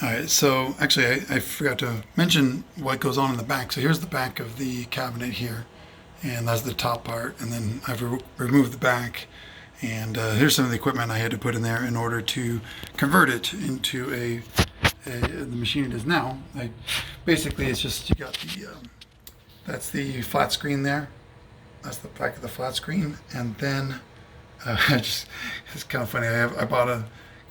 All right, so actually I forgot to mention what goes on in the back. So here's the back of the cabinet here, and that's the top part. And then I've removed the back, and here's some of the equipment I had to put in there in order to convert it into the machine it is now. Basically, it's just you got that's the flat screen there. That's the back of the flat screen, and then it's kind of funny.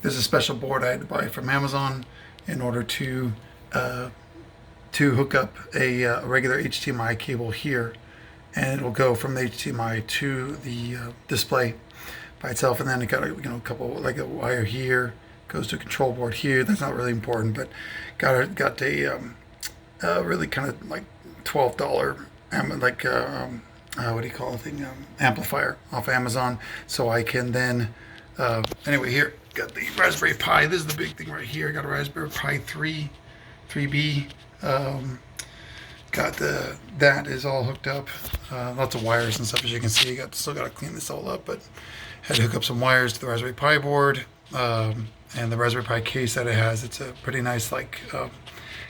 There's a special board I had to buy from Amazon in order to hook up a regular HDMI cable here, and it'll go from the HDMI to the display by itself. And then it got a couple, like a wire here, goes to a control board here. That's not really important, but got a really kind of like $12 what do you call the thing, amplifier off Amazon, so I can then anyway, here got the Raspberry Pi. This is the big thing right here. Got a Raspberry Pi 3B. Got that is all hooked up. Lots of wires and stuff, as you can see. Still got to clean this all up, but had to hook up some wires to the Raspberry Pi board, and the Raspberry Pi case that it has. It's a pretty nice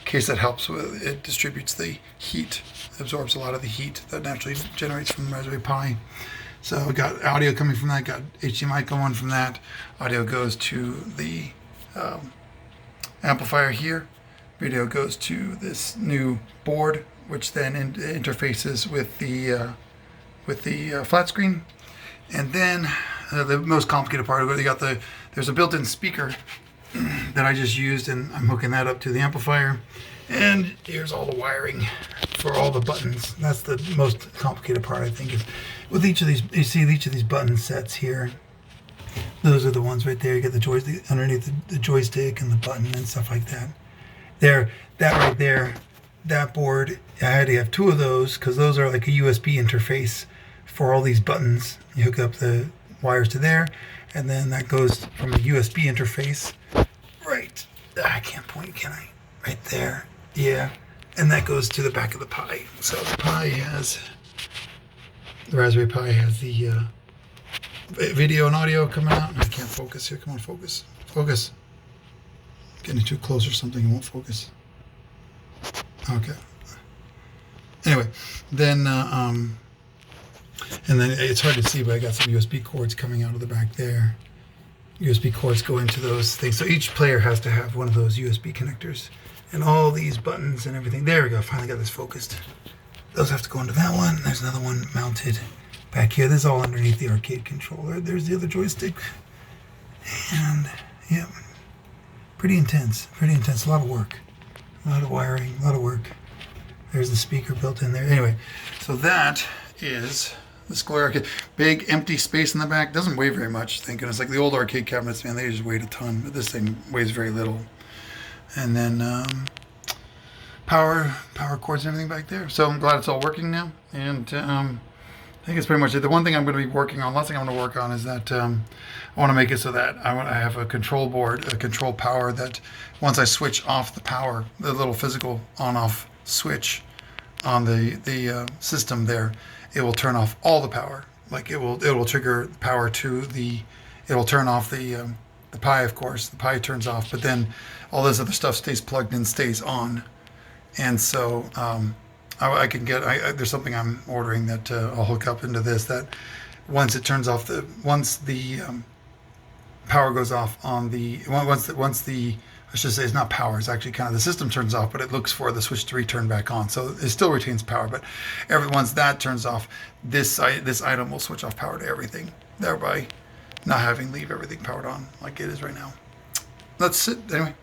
case that helps with it. Distributes the heat, absorbs a lot of the heat that naturally generates from the Raspberry Pi. So we got audio coming from that, got HDMI going from that. Audio goes to the amplifier here. Video goes to this new board, which then interfaces with the flat screen. And then the most complicated part of it, there's a built-in speaker that I just used, and I'm hooking that up to the amplifier. And here's all the wiring for all the buttons. That's the most complicated part, I think, is with each of these. You see each of these button sets here. Those are the ones right there. You get the joystick underneath the joystick and the button and stuff like that. That right there, that board, I had to have two of those because those are like a USB interface for all these buttons. You hook up the wires to there, and then that goes from the USB interface right. I can't point, can I? Right there. Yeah. And that goes to the back of the Pi. So the Raspberry Pi has the video and audio coming out. I can't focus here. Come on, focus. Focus. Getting too close or something, it won't focus. Okay. Anyway, then and then it's hard to see, but I got some USB cords coming out of the back there. USB cords go into those things. So each player has to have one of those USB connectors. And all these buttons and everything. There we go. Finally got this focused. Those have to go into that one. There's another one mounted back here. This is all underneath the arcade controller. There's the other joystick. And, yeah, pretty intense. Pretty intense. A lot of work. A lot of wiring. A lot of work. There's the speaker built in there. Anyway, so that is the Square Arcade. Big empty space in the back. Doesn't weigh very much, thank goodness. Like the old arcade cabinets, man, they just weighed a ton. But this thing weighs very little. And then power cords and everything back there. So I'm glad it's all working now. And I think it's pretty much it. The one thing I'm going to be working on, last thing I'm going to work on is that I want to make it so that I have a control board, a control power that once I switch off the power, the little physical on-off switch on the system there, it will turn off all the power. Like it will trigger power to it'll turn off the Pi, of course. The Pi turns off, but then all this other stuff stays plugged in, stays on. And so I can get, there's something I'm ordering that I'll hook up into this, that once it turns off, once the power goes off on once the I should say it's not power, it's actually kind of the system turns off, but it looks for the switch to return back on. So it still retains power, but once that turns off, this item will switch off power to everything, thereby not having leave everything powered on like it is right now. That's it. Anyway,